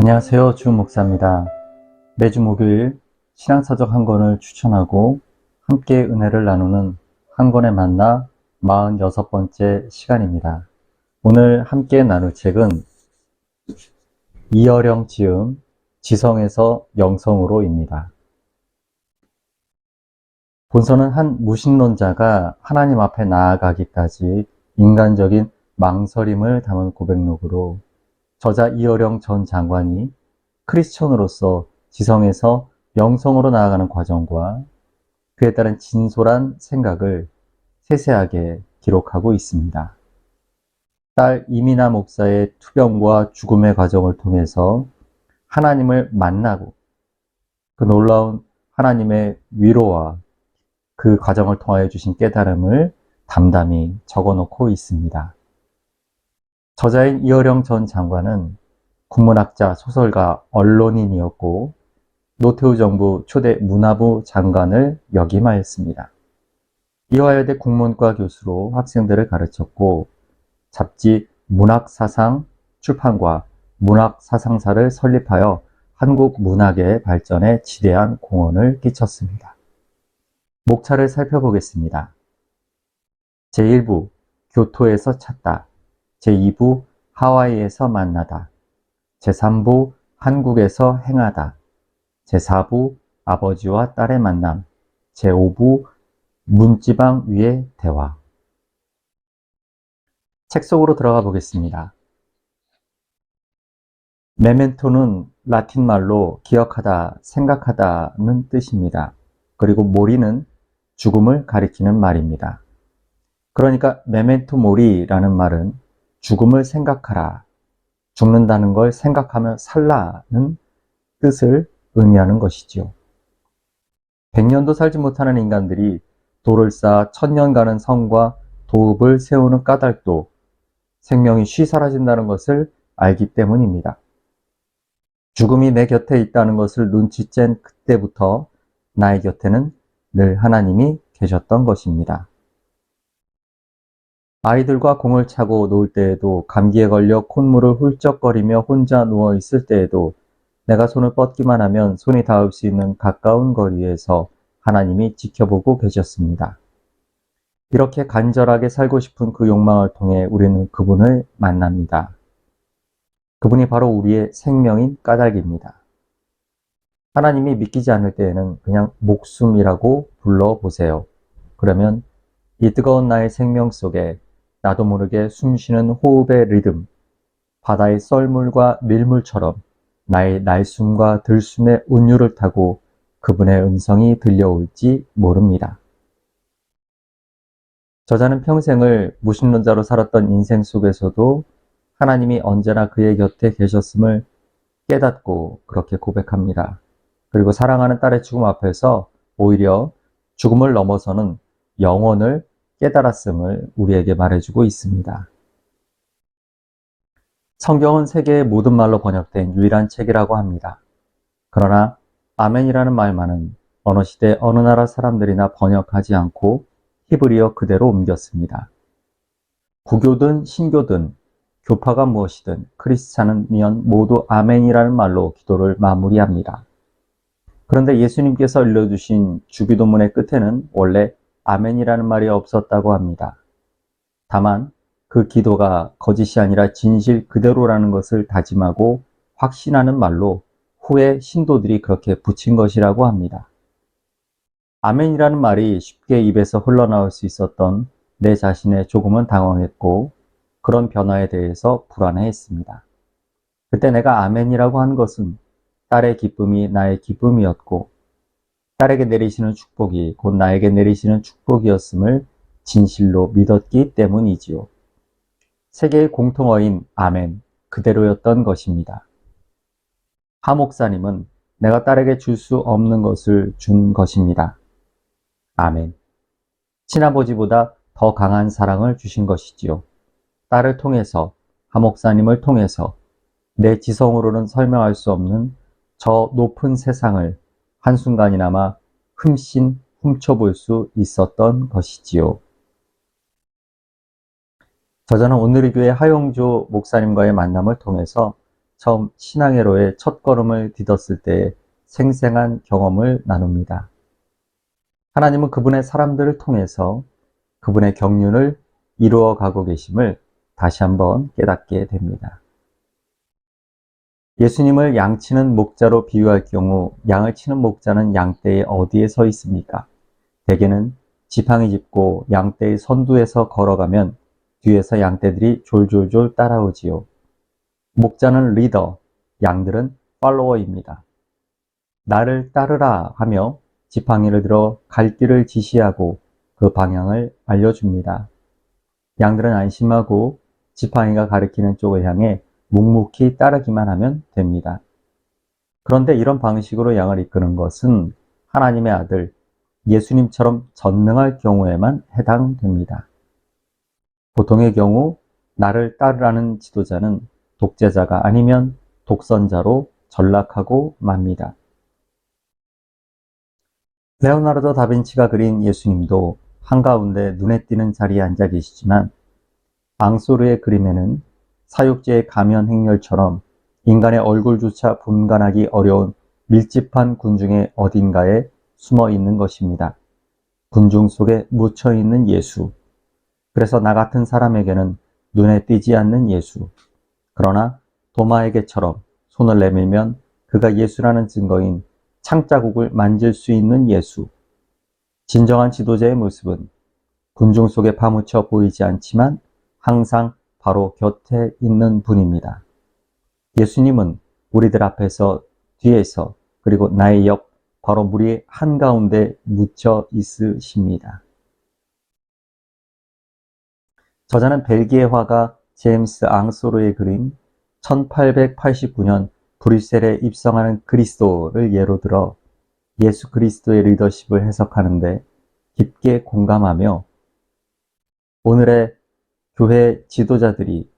안녕하세요. 주 목사입니다. 매주 목요일 신앙서적 한 권을 추천하고 함께 은혜를 나누는 한 권의 만나 46번째 시간입니다. 오늘 함께 나눌 책은 이어령 지음 지성에서 영성으로입니다. 본서는 한 무신론자가 하나님 앞에 나아가기까지 인간적인 망설임을 담은 고백록으로 저자 이어령 전 장관이 크리스천으로서 지성에서 영성으로 나아가는 과정과 그에 따른 진솔한 생각을 세세하게 기록하고 있습니다. 딸 이미나 목사의 투병과 죽음의 과정을 통해서 하나님을 만나고 그 놀라운 하나님의 위로와 그 과정을 통하여 주신 깨달음을 담담히 적어놓고 있습니다. 저자인 이어령 전 장관은 국문학자, 소설가, 언론인이었고 노태우 정부 초대 문화부 장관을 역임하였습니다. 이화여대 국문과 교수로 학생들을 가르쳤고 잡지 문학사상 출판과 문학사상사를 설립하여 한국 문학의 발전에 지대한 공헌을 끼쳤습니다. 목차를 살펴보겠습니다. 제1부 교토에서 찾다, 제2부 하와이에서 만나다, 제3부 한국에서 행하다, 제4부 아버지와 딸의 만남, 제5부 문지방 위의 대화. 책 속으로 들어가 보겠습니다. 메멘토는 라틴 말로 기억하다, 생각하다는 뜻입니다. 그리고 모리는 죽음을 가리키는 말입니다. 그러니까 메멘토 모리라는 말은 죽음을 생각하라, 죽는다는 걸 생각하며 살라는 뜻을 의미하는 것이지요. 100년도 살지 못하는 인간들이 돌을 쌓아 1000년 가는 성과 도읍을 세우는 까닭도 생명이 쉬 사라진다는 것을 알기 때문입니다. 죽음이 내 곁에 있다는 것을 눈치챈 그때부터 나의 곁에는 늘 하나님이 계셨던 것입니다. 아이들과 공을 차고 놀 때에도, 감기에 걸려 콧물을 훌쩍거리며 혼자 누워있을 때에도 내가 손을 뻗기만 하면 손이 닿을 수 있는 가까운 거리에서 하나님이 지켜보고 계셨습니다. 이렇게 간절하게 살고 싶은 그 욕망을 통해 우리는 그분을 만납니다. 그분이 바로 우리의 생명인 까닭입니다. 하나님이 믿기지 않을 때에는 그냥 목숨이라고 불러보세요. 그러면 이 뜨거운 나의 생명 속에 나도 모르게 숨쉬는 호흡의 리듬, 바다의 썰물과 밀물처럼 나의 날숨과 들숨의 운율을 타고 그분의 음성이 들려올지 모릅니다. 저자는 평생을 무신론자로 살았던 인생 속에서도 하나님이 언제나 그의 곁에 계셨음을 깨닫고 그렇게 고백합니다. 그리고 사랑하는 딸의 죽음 앞에서 오히려 죽음을 넘어서는 영원을 깨달았음을 우리에게 말해주고 있습니다. 성경은 세계의 모든 말로 번역된 유일한 책이라고 합니다. 그러나 아멘이라는 말만은 어느 시대 어느 나라 사람들이나 번역하지 않고 히브리어 그대로 옮겼습니다. 구교든 신교든 교파가 무엇이든 크리스찬이면 모두 아멘이라는 말로 기도를 마무리합니다. 그런데 예수님께서 알려주신 주기도문의 끝에는 원래 아멘이라는 말이 없었다고 합니다. 다만 그 기도가 거짓이 아니라 진실 그대로라는 것을 다짐하고 확신하는 말로 후에 신도들이 그렇게 붙인 것이라고 합니다. 아멘이라는 말이 쉽게 입에서 흘러나올 수 있었던 내 자신에 조금은 당황했고 그런 변화에 대해서 불안해했습니다. 그때 내가 아멘이라고 한 것은 딸의 기쁨이 나의 기쁨이었고 딸에게 내리시는 축복이 곧 나에게 내리시는 축복이었음을 진실로 믿었기 때문이지요. 세계의 공통어인 아멘 그대로였던 것입니다. 하 목사님은 내가 딸에게 줄 수 없는 것을 준 것입니다. 아멘. 친아버지보다 더 강한 사랑을 주신 것이지요. 딸을 통해서, 하 목사님을 통해서 내 지성으로는 설명할 수 없는 저 높은 세상을 한순간이나마 흠씬 훔쳐볼 수 있었던 것이지요. 저자는 오늘의 교회 하용조 목사님과의 만남을 통해서 처음 신앙회로의 첫걸음을 디뎠을 때의 생생한 경험을 나눕니다. 하나님은 그분의 사람들을 통해서 그분의 경륜을 이루어 가고 계심을 다시 한번 깨닫게 됩니다. 예수님을 양치는 목자로 비유할 경우 양을 치는 목자는 양떼의 어디에 서 있습니까? 대개는 지팡이 짚고 양떼의 선두에서 걸어가면 뒤에서 양떼들이 졸졸졸 따라오지요. 목자는 리더, 양들은 팔로워입니다. 나를 따르라 하며 지팡이를 들어 갈 길을 지시하고 그 방향을 알려줍니다. 양들은 안심하고 지팡이가 가리키는 쪽을 향해 묵묵히 따르기만 하면 됩니다. 그런데 이런 방식으로 양을 이끄는 것은 하나님의 아들 예수님처럼 전능할 경우에만 해당됩니다. 보통의 경우 나를 따르라는 지도자는 독재자가 아니면 독선자로 전락하고 맙니다. 레오나르도 다빈치가 그린 예수님도 한가운데 눈에 띄는 자리에 앉아 계시지만 앙소르의 그림에는 사육제의 가면 행렬처럼 인간의 얼굴조차 분간하기 어려운 밀집한 군중의 어딘가에 숨어 있는 것입니다. 군중 속에 묻혀 있는 예수. 그래서 나 같은 사람에게는 눈에 띄지 않는 예수. 그러나 도마에게처럼 손을 내밀면 그가 예수라는 증거인 창자국을 만질 수 있는 예수. 진정한 지도자의 모습은 군중 속에 파묻혀 보이지 않지만 항상 바로 곁에 있는 분입니다. 예수님은 우리들 앞에서, 뒤에서, 그리고 나의 옆, 바로 무리 한가운데 묻혀 있으십니다. 저자는 벨기에 화가 제임스 앙소르의 그림 1889년 브뤼셀에 입성하는 그리스도를 예로 들어 예수 그리스도의 리더십을 해석하는데 깊게 공감하며 오늘의 교회 지도자들이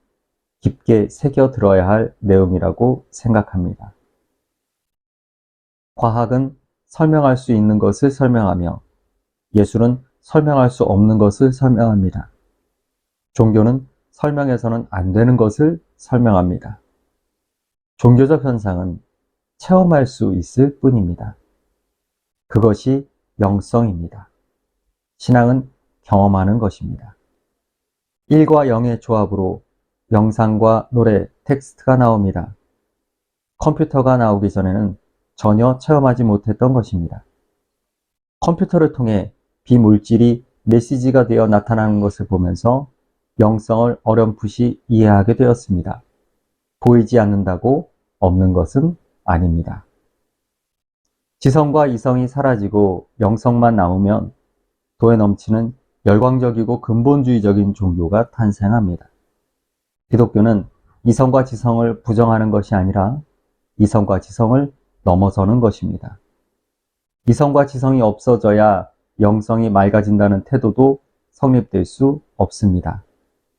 깊게 새겨들어야 할 내용이라고 생각합니다. 과학은 설명할 수 있는 것을 설명하며 예술은 설명할 수 없는 것을 설명합니다. 종교는 설명해서는 안 되는 것을 설명합니다. 종교적 현상은 체험할 수 있을 뿐입니다. 그것이 영성입니다. 신앙은 경험하는 것입니다. 1과 0의 조합으로 영상과 노래, 텍스트가 나옵니다. 컴퓨터가 나오기 전에는 전혀 체험하지 못했던 것입니다. 컴퓨터를 통해 비물질이 메시지가 되어 나타나는 것을 보면서 영성을 어렴풋이 이해하게 되었습니다. 보이지 않는다고 없는 것은 아닙니다. 지성과 이성이 사라지고 영성만 남으면 도에 넘치는 열광적이고 근본주의적인 종교가 탄생합니다. 기독교는 이성과 지성을 부정하는 것이 아니라 이성과 지성을 넘어서는 것입니다. 이성과 지성이 없어져야 영성이 맑아진다는 태도도 성립될 수 없습니다.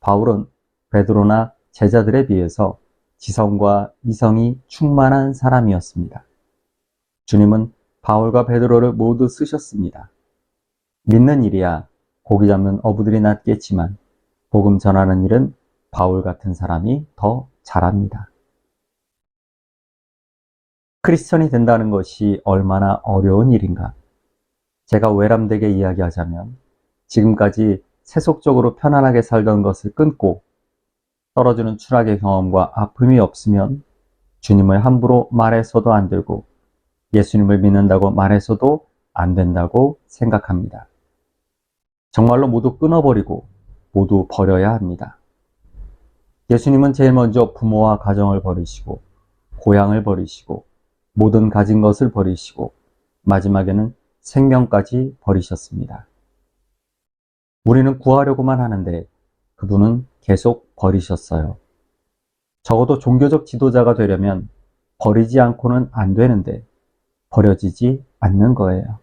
바울은 베드로나 제자들에 비해서 지성과 이성이 충만한 사람이었습니다. 주님은 바울과 베드로를 모두 쓰셨습니다. 믿는 일이야 고기 잡는 어부들이 낫겠지만 복음 전하는 일은 바울 같은 사람이 더 잘합니다. 크리스천이 된다는 것이 얼마나 어려운 일인가. 제가 외람되게 이야기하자면 지금까지 세속적으로 편안하게 살던 것을 끊고 떨어지는 추락의 경험과 아픔이 없으면 주님을 함부로 말해서도 안 되고 예수님을 믿는다고 말해서도 안 된다고 생각합니다. 정말로 모두 끊어버리고 모두 버려야 합니다. 예수님은 제일 먼저 부모와 가정을 버리시고 고향을 버리시고 모든 가진 것을 버리시고 마지막에는 생명까지 버리셨습니다. 우리는 구하려고만 하는데 그분은 계속 버리셨어요. 적어도 종교적 지도자가 되려면 버리지 않고는 안 되는데 버려지지 않는 거예요.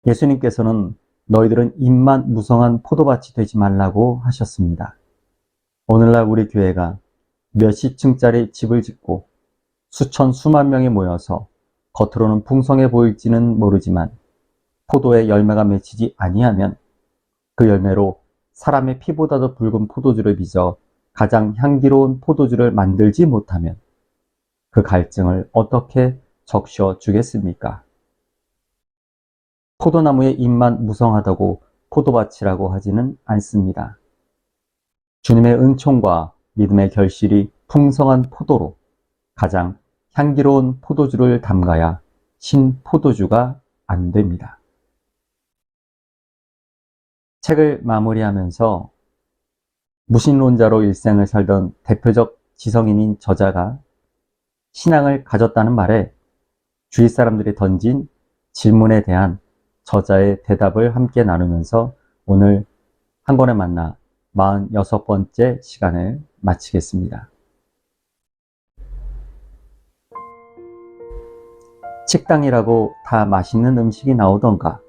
예수님께서는 너희들은 잎만 무성한 포도밭이 되지 말라고 하셨습니다. 오늘날 우리 교회가 몇십 층짜리 집을 짓고 수천 수만 명이 모여서 겉으로는 풍성해 보일지는 모르지만 포도의 열매가 맺히지 아니하면 그 열매로 사람의 피보다도 붉은 포도주를 빚어 가장 향기로운 포도주를 만들지 못하면 그 갈증을 어떻게 적셔 주겠습니까? 포도나무의 잎만 무성하다고 포도밭이라고 하지는 않습니다. 주님의 은총과 믿음의 결실이 풍성한 포도로 가장 향기로운 포도주를 담가야 신포도주가 안 됩니다. 책을 마무리하면서 무신론자로 일생을 살던 대표적 지성인인 저자가 신앙을 가졌다는 말에 주위 사람들이 던진 질문에 대한 저자의 대답을 함께 나누면서 오늘 한 권에 만나 46번째 시간을 마치겠습니다. 식당이라고 다 맛있는 음식이 나오던가,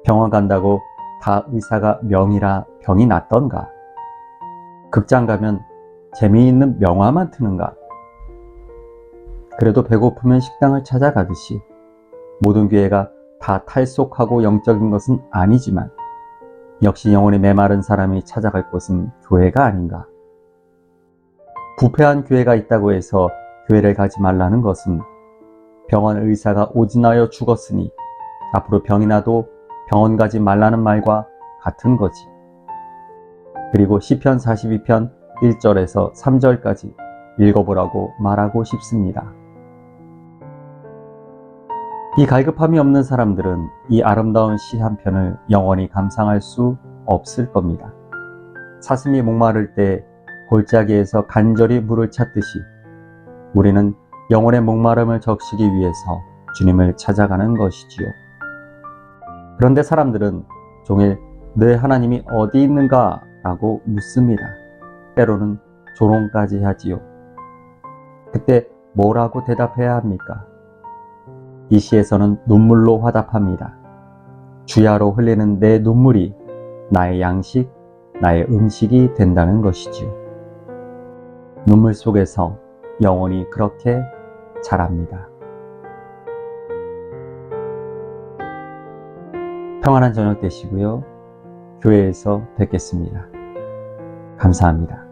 병원 간다고 다 의사가 명이라 병이 낫던가, 극장 가면 재미있는 명화만 트는가. 그래도 배고프면 식당을 찾아가듯이 모든 교회가 다 탈속하고 영적인 것은 아니지만 역시 영혼이 메마른 사람이 찾아갈 곳은 교회가 아닌가. 부패한 교회가 있다고 해서 교회를 가지 말라는 것은 병원 의사가 오진하여 죽었으니 앞으로 병이 나도 병원 가지 말라는 말과 같은 거지. 그리고 시편 42편 1절에서 3절까지 읽어보라고 말하고 싶습니다. 이 갈급함이 없는 사람들은 이 아름다운 시 한 편을 영원히 감상할 수 없을 겁니다. 사슴이 목마를 때 골짜기에서 간절히 물을 찾듯이 우리는 영혼의 목마름을 적시기 위해서 주님을 찾아가는 것이지요. 그런데 사람들은 종일 내 하나님이 어디 있는가 라고 묻습니다. 때로는 조롱까지 하지요. 그때 뭐라고 대답해야 합니까? 이 시에서는 눈물로 화답합니다. 주야로 흘리는 내 눈물이 나의 양식, 나의 음식이 된다는 것이지요. 눈물 속에서 영혼이 그렇게 자랍니다. 평안한 저녁 되시고요. 교회에서 뵙겠습니다. 감사합니다.